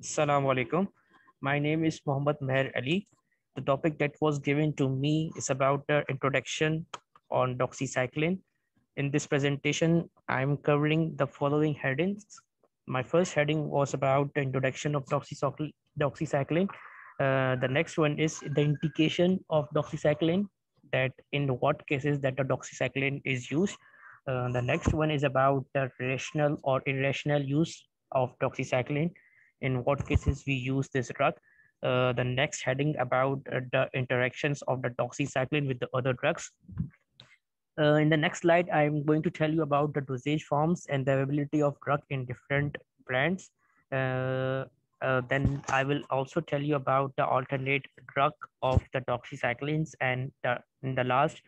Assalamu alaikum. My name is Mohammad Meher Ali. The topic that was given to me is about the introduction on doxycycline. In this presentation, I'm covering the following headings. My first heading was about the introduction of doxycycline. The next one is the indication of doxycycline, that in what cases that the doxycycline is used. The next one is about the rational or irrational use of doxycycline, in what cases we use this drug. The next heading about the interactions of the doxycycline with the other drugs. In the next slide, I'm going to tell you about the dosage forms and the availability of drug in different brands. Then I will also tell you about the alternate drug of the doxycyclines, and in the last,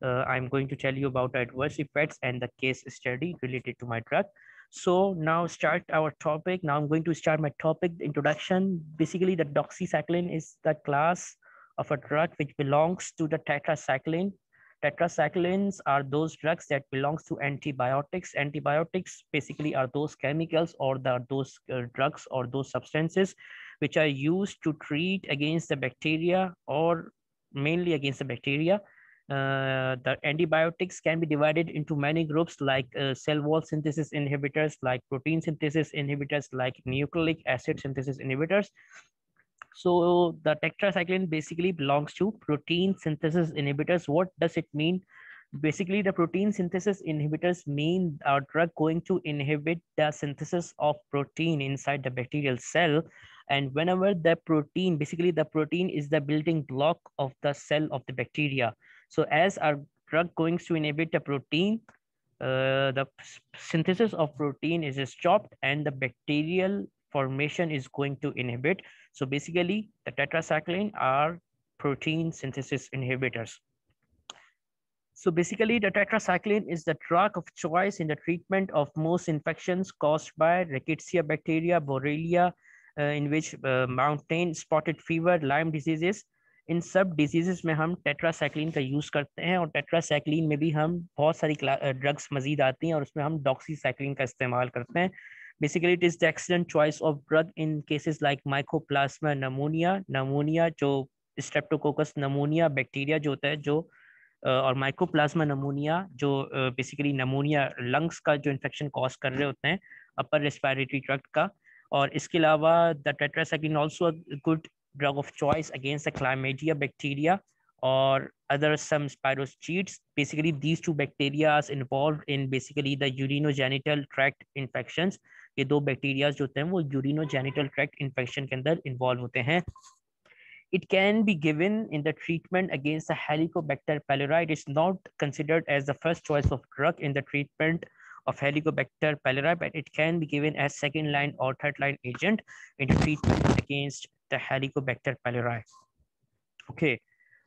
I'm going to tell you about the adverse effects and the case study related to my drug. So now start our topic. Now I'm going to start my topic, the introduction. Basically, the doxycycline is the class of a drug which belongs to the tetracycline. Tetracyclines are those drugs that belongs to antibiotics. Antibiotics basically are those chemicals or those drugs or those substances which are used to treat against the bacteria, or mainly against the bacteria. The antibiotics can be divided into many groups, like cell wall synthesis inhibitors, like protein synthesis inhibitors, like nucleic acid synthesis inhibitors. So the tetracycline basically belongs to protein synthesis inhibitors. What does it mean? Basically, the protein synthesis inhibitors mean a drug going to inhibit the synthesis of protein inside the bacterial cell. And whenever the protein, basically the protein is the building block of the cell of the bacteria. So as our drug going to inhibit the protein, the synthesis of protein is stopped and the bacterial formation is going to inhibit. So basically, the tetracycline are protein synthesis inhibitors. So basically, the tetracycline is the drug of choice in the treatment of most infections caused by Rickettsia bacteria, Borrelia, in which mountain spotted fever, Lyme diseases. इन सब diseases में हम tetracycline का use करते हैं, और tetracycline में भी हम बहुत सारी ड्रग्स मजीद आती हैं और उसमें हम डॉक्सीसाइक्लिन का इस्तेमाल करते हैं. Basically it is the excellent choice of drug in cases like mycoplasma pneumonia जो स्ट्रेप्टोकोकस नमोनिया बैक्टीरिया जो होता है, जो और माइकोप्लाज्मा नमोनिया जो बेसिकली नमोनिया लंग्स का जो इन्फेक्शन कॉज कर रहे होते हैं अपर रेस्पिरेटरी ट्रैक्ट का. और इसके अलावा the tetracycline also good drug of choice against the chlamydia bacteria or other some spirochetes. Basically, these two bacteria are involved in basically the urinogenital tract infections. ये दो bacteria जो होते हैं वो urinogenital tract infection के अंदर involve होते हैं. It can be given in the treatment against the Helicobacter pylori. It is not considered as the first choice of drug in the treatment of Helicobacter pylori, but it can be given as second line or third line agent in the treatment against the Helicobacter pylori. Okay,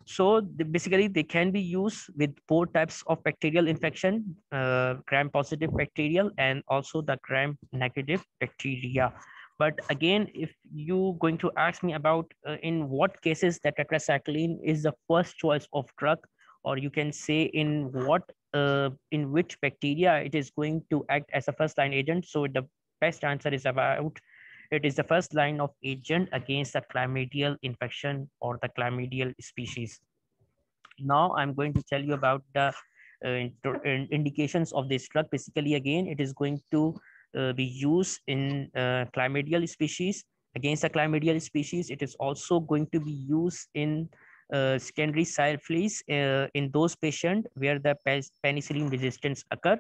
so basically they can be used with both types of bacterial infection, gram-positive bacterial and also the gram-negative bacteria. But again, if you going to ask me about in what cases that tetracycline is the first choice of drug, or you can say in which bacteria it is going to act as a first line agent, so the best answer is about it is the first line of agent against the chlamydial infection or the chlamydial species. Now I'm going to tell you about the indications of this drug. Basically, again, it is going to be used in chlamydial species. Against the chlamydial species, it is also going to be used in secondary syphilis in those patients where the penicillin resistance occur.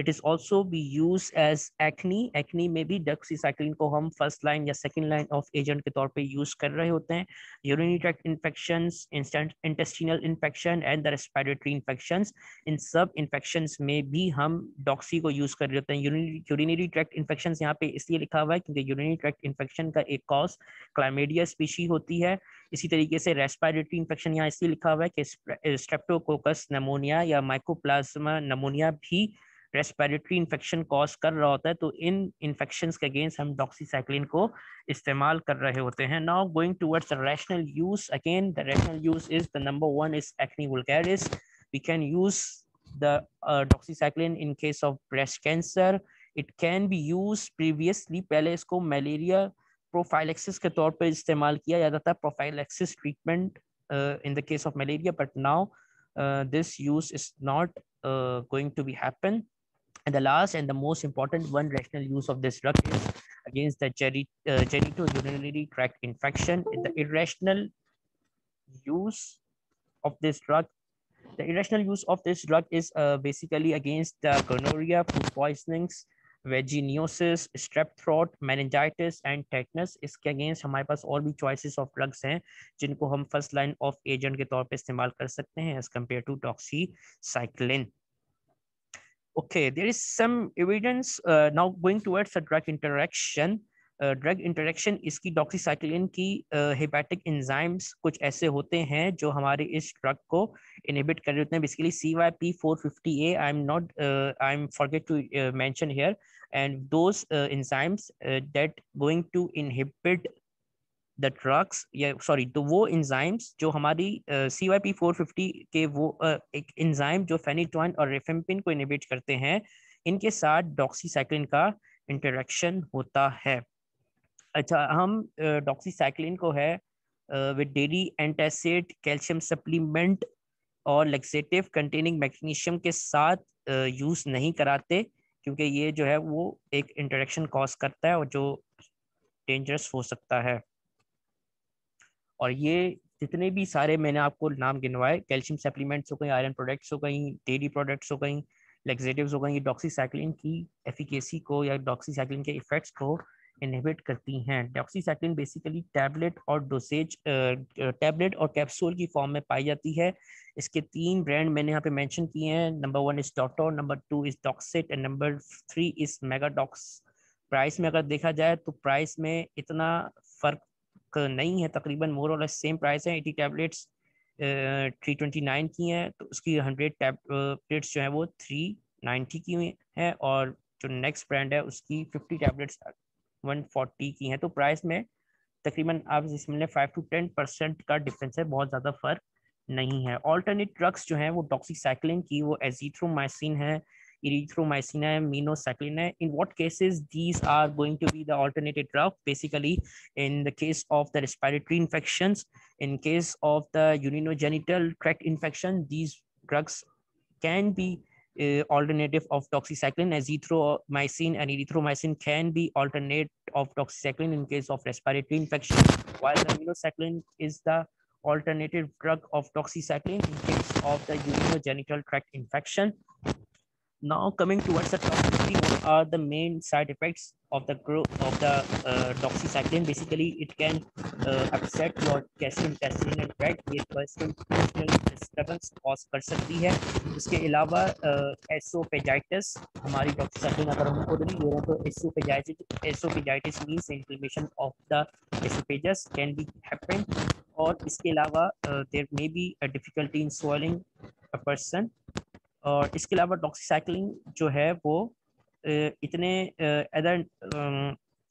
It is also be used as acne. Acne में भी doxycycline को हम first line या second line of agent के तौर पे use कर रहे होते हैं. Urinary tract infections, intestinal infection and the respiratory infections, इन सब infections में भी हम doxy को use कर रहे होते हैं. Urinary tract infections यहाँ पे इसलिए लिखा हुआ है क्योंकि urinary tract infection का एक cause chlamydia species होती है. इसी तरीके से रेस्पिरेटरी इन्फेक्शन यहाँ इसलिए लिखा हुआ है कि स्ट्रेप्टोकोकस नमोनिया या माइकोप्लाज्मा नमोनिया भी रेस्पिरेटरी इन्फेक्शन कॉज कर रहा होता है, तो इन इन्फेक्शंस के अगेंस्ट हम डॉक्सीसाइक्लिन को इस्तेमाल कर रहे होते हैं. Now going towards the rational use. Again the rational use is the number one is acne vulgaris. We can use the doxycycline in case of breast cancer. It can be use previously, पहले इसको malaria prophylaxis के तौर पे इस्तेमाल किया जाता था, prophylaxis treatment in the case of malaria, but now this use is not going to be happen. And the last and the most important one rational use of this drug is against the genitourinary tract infection. The irrational use of this drug, the irrational use of this drug is basically against the gonorrhea, food poisonings, vaginosis, strep throat, meningitis and tetanus. इसके against हमारे पास और भी choices of drugs हैं जिनको हम first line of agent के तौर पे इस्तेमाल कर सकते हैं as compared to doxycycline. Okay, there is some evidence now going towards a drug interaction. Drug interaction इसकी डॉक्सीसाइक्लिन की हेपेटिक एंजाइम्स कुछ ऐसे होते हैं जो हमारे इस ड्रग को इनहिबिट कर रहे होते हैं. Basically CYP450A, I am forget to mention here, and those enzymes that going to inhibit the drugs, या सॉरी, तो वो एंजाइम्स जो हमारी CYP450 के वो एक एंजाइम जो फेनिटोइन और रिफेम्पिन को इनहिबिट करते हैं, इनके साथ डॉक्सीसाइक्लिन का इंटरेक्शन होता है. अच्छा, हम डॉक्सीसाइक्लिन को है with dairy antacid, calcium supplement और लेक्सेटिव कंटेनिंग मैग्नीशियम के साथ यूज नहीं कराते, क्योंकि ये जो है वो एक इंटरेक्शन कॉज करता है और जो डेंजरस हो सकता है. और ये जितने भी सारे मैंने आपको नाम गिनवाए, कैल्शियम सप्लीमेंट्स हो गई, आयरन प्रोडक्ट्स हो गई, डेयरी प्रोडक्ट्स हो गई, लेक्सेटिव्स हो गई, ये डॉक्सीसाइक्लिन की एफिकेसी को या डॉक्सीसाइक्लिन के इफेक्ट्स को इनहिबिट करती हैं. डॉक्सीसाइक्लिन बेसिकली टैबलेट और डोसेज, टैबलेट और कैप्सूल की फॉर्म में पाई जाती है. इसके 3 ब्रांड मैंने यहाँ पे मेंशन किए हैं. Number 1 is Dotto, number 2 is Doxit and number 3 is Megadox. Price में अगर देखा जाए तो प्राइस में इतना फर्क नहीं है, तकरीबन मोर और लेस सेम प्राइस है. 80 टैबलेट्स 329 की हैं, तो उसकी 100 टैबलेट्स जो है वो 390 की है, और जो नेक्स्ट ब्रांड है उसकी 50 टैबलेट्स 140 की हैं. तो प्राइस में तकरीबन आप इसमें 5 to 10% का डिफरेंस है, बहुत ज़्यादा फर्क नहीं है. ऑल्टरनेट ड्रग्स जो हैं वो डॉक्सीसाइक्लिन की, वो एजिथ्रोमाइसिन है, erythromycin है, minocycline है. In what cases these are going to be the alternative drug? Basically, in the case of the respiratory infections, in case of the urinogenital tract infection, these drugs can be alternative of doxycycline. Azithromycin and erythromycin can be alternate of doxycycline in case of respiratory infection, while the minocycline is the alternative drug of doxycycline in case of the urinogenital tract infection. Now coming towards the toxicity, what are the main side effects of the doxycycline? Basically, it can upset your gastrointestinal tract, ये gastrointestinal disturbance cause कर सकती है. इसके अलावा esophagitis, हमारी doxycycline अगर हम खुद नहीं ले रहे तो esophagitis means inflammation of the esophagus can be happen. और इसके अलावा there may be a difficulty in swallowing a person. और इसके अलावा डॉक्सीसाइक्लिन जो है वो इतने अदर,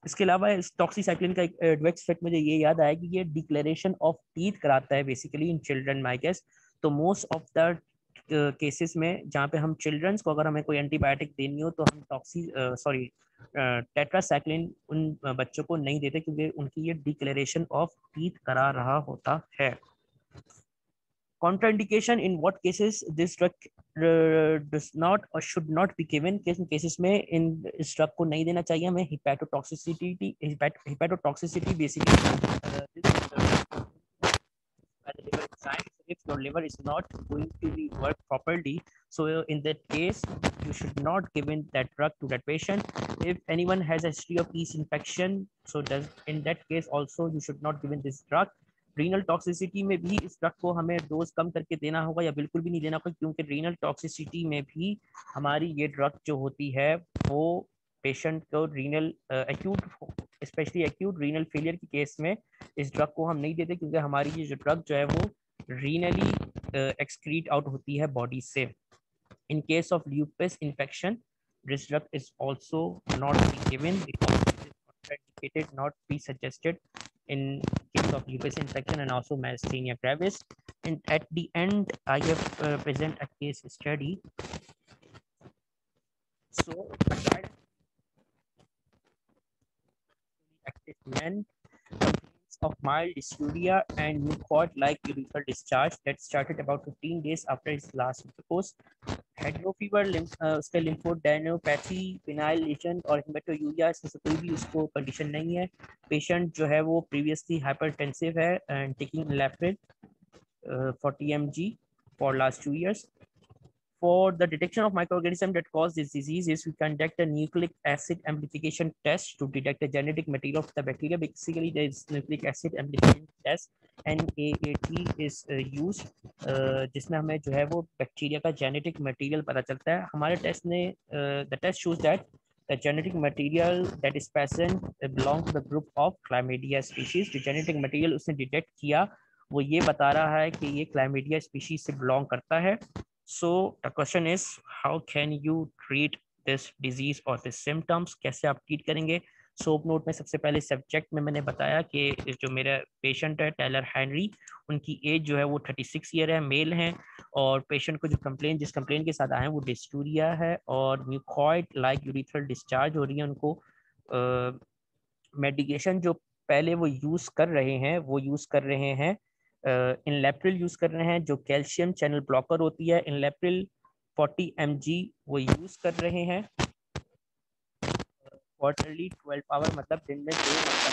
इसके अलावा इस डॉक्सीसाइक्लिन का एक एडवर्स इफेक्ट मुझे ये याद आया कि ये डिक्लेरेशन ऑफ टीथ कराता है basically in children, my guess. तो मोस्ट ऑफ द केसेस में जहाँ पे हम चिल्ड्रंस को अगर हमें कोई एंटीबायोटिक देनी हो तो हम टेट्रासाइक्लिन उन बच्चों को नहीं देते, क्योंकि उनकी ये डिक्लेरेशन ऑफ टीथ करा रहा होता है. Contraindication, in what cases this drug does not or should not be given? cases में इन इस drug को नहीं देना चाहिए हमें. Hepatotoxicity basically if your liver is not going to be work properly, so in that case you should not give in that drug to that patient. If anyone has a history of yeast infection, so in that case also you should not give in this drug. Renal toxicity में भी इस drug को हमें dose कम करके देना होगा या बिल्कुल भी नहीं देना होगा, क्योंकि रीनल टॉक्सिसिटी में भी हमारी ये ड्रग जो होती है वो पेशेंट को renal specially acute renal failure की केस में इस ड्रग को हम नहीं देते, क्योंकि हमारी ये जो ड्रग जो है वो रीनली एक्सक्रीट आउट होती है बॉडी से. इन case of lupus infection, this drug is also not be given because it is contraindicated, not be suggested in case of lupus infection and also myasthenia gravis. And at the end, I have present a case study. So, active men of mild dysuria and mucoid-like urethral discharge that started about 15 days after his last course. Had no fever, उसका lymphoadenopathy, penile lesion और hematuria, इसमें से कोई भी उसको condition नहीं है. Patient जो है वो प्रीवियसली हाइपरटेंसिव है and taking लेफ्रिन 40 mg for last 2 years. For the detection of microorganisms that cause this disease is we conduct a nucleic acid amplification test to detect the genetic material of the bacteria. Basically, there is nucleic acid amplification test NAAT is used, जिसमें हमें जो है वो bacteria का genetic material पता चलता है. हमारे टेस्ट ने the test shows that the genetic material that is present belong to the group of chlamydia species. जो genetic material उसने डिटेक्ट किया वो ये बता रहा है कि ये chlamydia species से belong करता है. So the question is, how can you treat this disease or this symptoms? कैसे आप ट्रीट करेंगे? सोप नोट में सबसे पहले सब्जेक्ट में मैंने बताया कि जो मेरा पेशेंट है टेलर हेनरी, उनकी एज जो है वो 36 ईयर है, मेल हैं, और पेशेंट को जो जिस कंप्लेन के साथ आए हैं वो डिस्टूरिया है और म्यूकॉइड लाइक यूरिथ्रल डिस्चार्ज हो रही है उनको. मेडिकेशन जो पहले वो यूज़ कर रहे हैं इनलेप्रिल यूज कर रहे हैं जो कैल्शियम चैनल ब्लॉकर होती है. इनलेप्रिल 40 mg वो यूज कर रहे हैं क्वार्टरली 12 आवर, मतलब दिन में 2 घंटा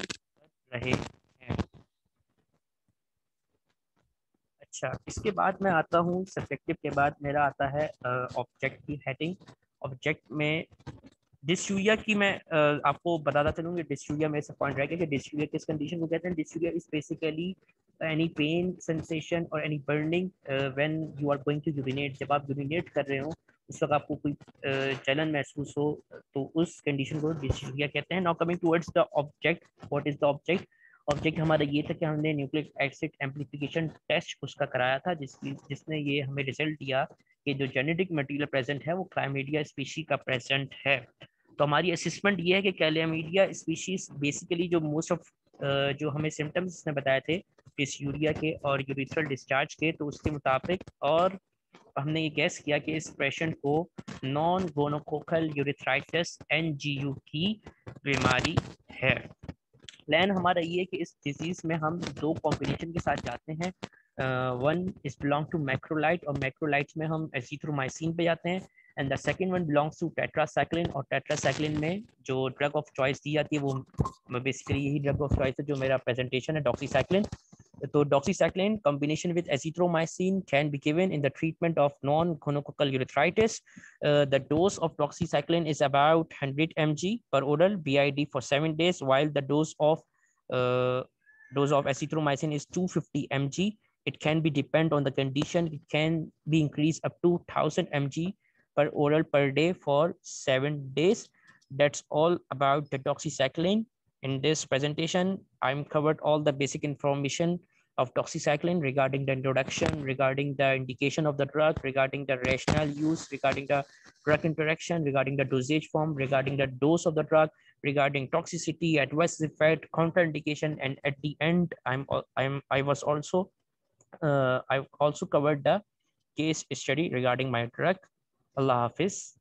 इस्तेमाल कर रहे हैं. अच्छा, इसके बाद मैं आता हूँ सब्जेक्टिव के बाद मेरा आता है ऑब्जेक्ट की हेडिंग. ऑब्जेक्ट में डिस्यूरिया की मैं आपको बताता चलूँ कि डिस्यूरिया में से पॉइंट रहेगा कि डिस्यूरिया किस कंडीशन को कहते हैं. Dysuria is basically any pain sensation और any burning when you are going to urinate. जब आप यूरिनेट कर रहे हो उस वक्त आपको कोई जलन महसूस हो तो उस कंडीशन को डिस्यूरिया कहते हैं. Now coming towards the object, what is the object. Object हमारा ये था कि हमने न्यूक्लिक एसिड एम्प्लीफिकेशन टेस्ट उसका कराया था जिसने ये हमें रिजल्ट दिया कि जो जेनेटिक मटेरियल प्रेजेंट है वो क्लाइमेडिया स्पीशी का प्रेजेंट है. तो हमारी असेसमेंट ये है कि क्लैमिडिया स्पीशीज बेसिकली जो मोस्ट ऑफ जो हमें सिम्टम्स इसने बताए थे डिस्यूरिया के और यूरिथ्रल डिस्चार्ज के, तो उसके मुताबिक और हमने ये गैस किया कि इस पेशेंट को नॉन गोनोकोकल यूरिथ्राइटिस NGU की बीमारी है. प्लान हमारा ये है कि इस डिजीज में हम 2 कॉम्बिनेशन के साथ जाते हैं. One is belong to macrolide और मैक्रोलाइट्स में हम एजिथ्रोमाइसिन पे जाते हैं. And the second one belongs to tetracycline और टेट्रासाइक्लिन में जो ड्रग ऑफ चॉइस दी जाती है वो बेसिकली यही ड्रग ऑफ चॉइस है जो मेरा प्रेजेंटेशन है, डॉक्सीसाइक्लिन. तो doxycycline combination with azithromycin can be given in the treatment of non-gonococcal urethritis. The dose of doxycycline is about 100 mg per oral BID for 7 days, while the dose of azithromycin is 250 mg. It can be depend on the condition. It can be increased up to 1000 mg per oral per day for 7 days. That's all about the doxycycline. In this presentation, I'm covered all the basic information of doxycycline regarding the introduction, regarding the indication of the drug, regarding the rational use, regarding the drug interaction, regarding the dosage form, regarding the dose of the drug, regarding toxicity, adverse effect, contraindication, and at the end, I've also covered the case study regarding my drug. Allah Hafiz.